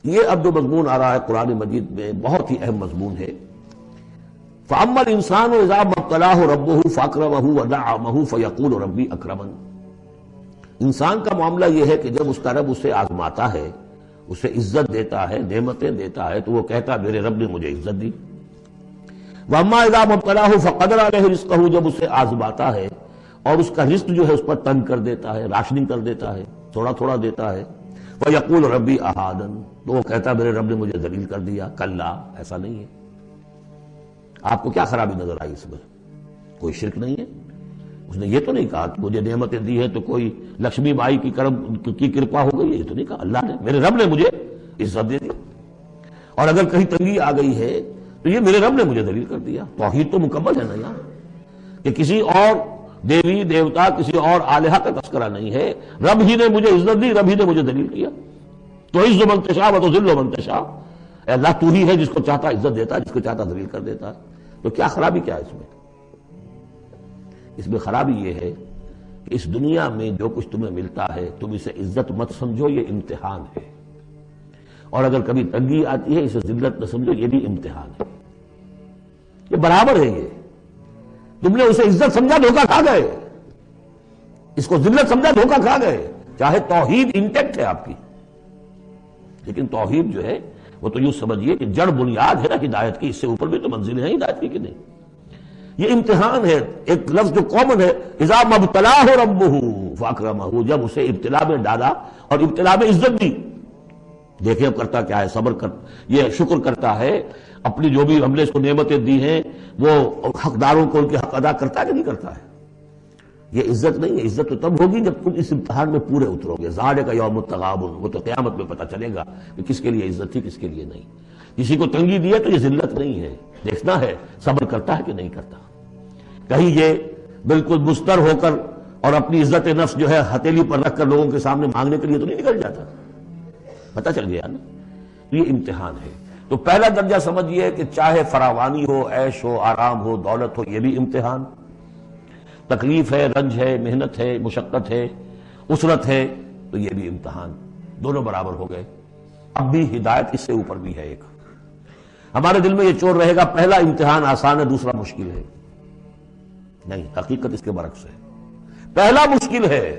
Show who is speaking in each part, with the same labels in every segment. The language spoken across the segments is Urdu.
Speaker 1: یہ اب جو مضمون آ رہا ہے قرآن مجید میں بہت ہی اہم مضمون ہے۔ فَأَمَّا الْإِنسَانُ إِذَا مَا ابْتَلَاهُ رَبُّهُ فَأَكْرَمَهُ وَنَعَّمَهُ فَيَقُولُ رَبِّي أَكْرَمَنِ۔ انسان کا معاملہ یہ ہے کہ جب اس کا رب اسے آزماتا ہے، اسے عزت دیتا ہے، نعمتیں دیتا ہے، تو وہ کہتا ہے میرے رب نے مجھے عزت دی۔ وَأَمَّا إِذَا مَا ابْتَلَاهُ فَقَدَرَ عَلَيْهِ رِزْقَهُ، جب اسے آزماتا ہے اور اس کا رزق جو ہے اس پر تنگ کر دیتا ہے، راشننگ کر دیتا ہے، تھوڑا تھوڑا دیتا ہے، وَيَقُولُ رَبِّي أَهَانَنِ، تو وہ کہتا ہے میرے رب نے مجھے ذلیل کر دیا۔ کلا، ایسا نہیں ہے۔ آپ کو کیا خرابی نظر آئی اس میں؟ کوئی شرک نہیں ہے۔ اس نے یہ تو نہیں کہا کہ مجھے نعمتیں دی ہے تو کوئی لکشمی بائی کی کرپا ہو گئی ہے، یہ تو نہیں کہا۔ اللہ نے، میرے رب نے مجھے عزت دے دی، اور اگر کہیں تنگی آ گئی ہے تو یہ میرے رب نے مجھے ذلیل کر دیا۔ توحید تو مکمل ہے نا یہاں، کہ کسی اور دیوی دیوتا، کسی اور الہہ کا تذکرہ نہیں ہے، رب ہی نے مجھے عزت دی، رب ہی نے مجھے ذلیل کیا۔ تو عز من تشاء و تذل من تشاء، اے اللہ تو ہی ہے جس کو چاہتا عزت دیتا ہے، جس کو چاہتا ذلیل کر دیتا ہے۔ تو کیا خرابی کیا ہے اس میں؟ اس میں خرابی یہ ہے کہ اس دنیا میں جو کچھ تمہیں ملتا ہے تم اسے عزت مت سمجھو، یہ امتحان ہے، اور اگر کبھی تنگی آتی ہے اسے ذلت نہ سمجھو، یہ بھی امتحان ہے۔ یہ برابر ہے۔ یہ تم نے اسے عزت سمجھا، دھوکہ کھا گئے، اس کو ذلت سمجھا، دھوکہ کھا گئے۔ چاہے توحید انٹیکٹ ہے آپ کی، لیکن توحید جو ہے وہ تو یوں سمجھیے کہ جڑ بنیاد ہے نا ہدایت کی، اس سے اوپر بھی تو منزلیں ہیں ہدایت کی کہ نہیں۔ یہ امتحان ہے۔ ایک لفظ جو کامن ہے، اذا ما ابتلاہ ربہ فاکرمہ، جب اسے ابتلا میں ڈالا اور ابتلا میں عزت دی۔ دیکھیں اب کرتا کیا ہے، صبر کر، یہ شکر کرتا ہے، اپنی جو بھی ہم نے اس کو نعمتیں دی ہیں وہ حقداروں کو ان کے حق ادا کرتا ہے کہ نہیں کرتا ہے۔ یہ عزت نہیں ہے۔ عزت تو تب ہوگی جب تم اس امتحان میں پورے اترو گے۔ ذالک یوم التغابن، وہ تو قیامت میں پتہ چلے گا کہ کس کے لیے عزت تھی، کس کے لیے نہیں۔ کسی کو تنگی دی ہے تو یہ ذلت نہیں ہے، دیکھنا ہے صبر کرتا ہے کہ نہیں کرتا۔ کہیں یہ بالکل مستر ہو کر اور اپنی عزت نفس جو ہے ہتھیلی پر رکھ کر لوگوں کے سامنے مانگنے کے لیے تو نہیں نکل جاتا، پتہ چل گیا نا۔ یہ امتحان ہے۔ تو پہلا درجہ سمجھیے کہ چاہے فراوانی ہو، عیش ہو، آرام ہو، دولت ہو، یہ بھی امتحان، تکلیف ہے، رنج ہے، محنت ہے، مشقت ہے، اسرت ہے، تو یہ بھی امتحان، دونوں برابر ہو گئے۔ اب بھی ہدایت اس سے اوپر بھی ہے ایک۔ ہمارے دل میں یہ چور رہے گا پہلا امتحان آسان ہے، دوسرا مشکل ہے۔ نہیں، حقیقت اس کے برعکس ہے۔ پہلا مشکل ہے،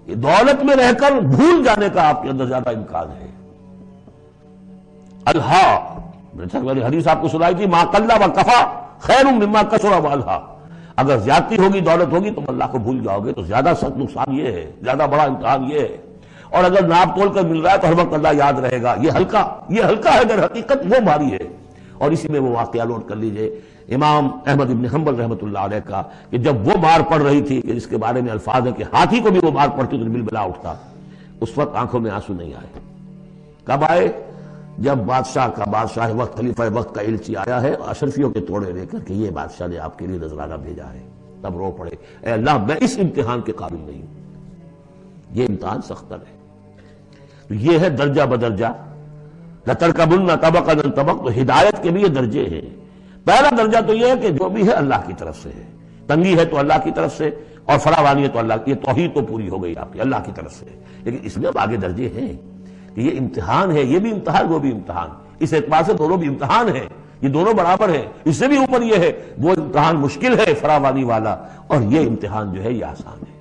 Speaker 1: یہ دولت میں رہ کر بھول جانے کا آپ کے اندر زیادہ امکان ہے۔ الہا، میں نے حدیث آپ کو سنائی تھی، ما قل و کفا خیر مما کثر و الہا، اگر زیادتی ہوگی، دولت ہوگی، تم اللہ کو بھول جاؤ گے تو زیادہ سخت نقصان یہ ہے، زیادہ بڑا امتحان یہ ہے۔ اور اگر ناپ تول کر مل رہا ہے تو ہر وقت اللہ یاد رہے گا، یہ ہلکا ہے، در حقیقت وہ بھاری ہے۔ اور اسی میں وہ واقعہ نوٹ کر لیجئے امام احمد ابن حنبل رحمۃ اللہ علیہ کا، کہ جب وہ مار پڑ رہی تھی کہ جس کے بارے میں الفاظ ہے کہ ہاتھی کو بھی وہ مار پڑتی تو بلبلا اٹھتا، اس وقت آنکھوں میں آنسو نہیں آئے۔ کب آئے؟ جب بادشاہ وقت، خلیفہ وقت کا ایلچی آیا ہے اشرفیوں کے توڑے لے کر کہ یہ بادشاہ نے آپ کے لیے نذرانہ بھیجا ہے، تب رو پڑے، اے اللہ میں اس امتحان کے قابل نہیں ہوں۔ یہ امتحان سختر ہے۔ تو یہ ہے درجہ بدرجہ، لَتَرْكَبُنَّ طَبَقًا عَنْ طَبَقٍ، تو ہدایت کے بھی یہ درجے ہیں۔ پہلا درجہ تو یہ ہے کہ جو بھی ہے اللہ کی طرف سے ہے، تنگی ہے تو اللہ کی طرف سے، اور فراوانی ہے تو اللہ کی، یہ توحید تو پوری ہو گئی آپ کی اللہ کی طرف سے۔ لیکن اس میں اب آگے درجے ہیں کہ یہ امتحان ہے، یہ بھی امتحان، وہ بھی امتحان، اس اعتبار سے دونوں بھی امتحان ہیں، یہ دونوں برابر ہیں۔ اس سے بھی اوپر یہ ہے، وہ امتحان مشکل ہے فراوانی والا، اور یہ امتحان جو ہے یہ آسان ہے۔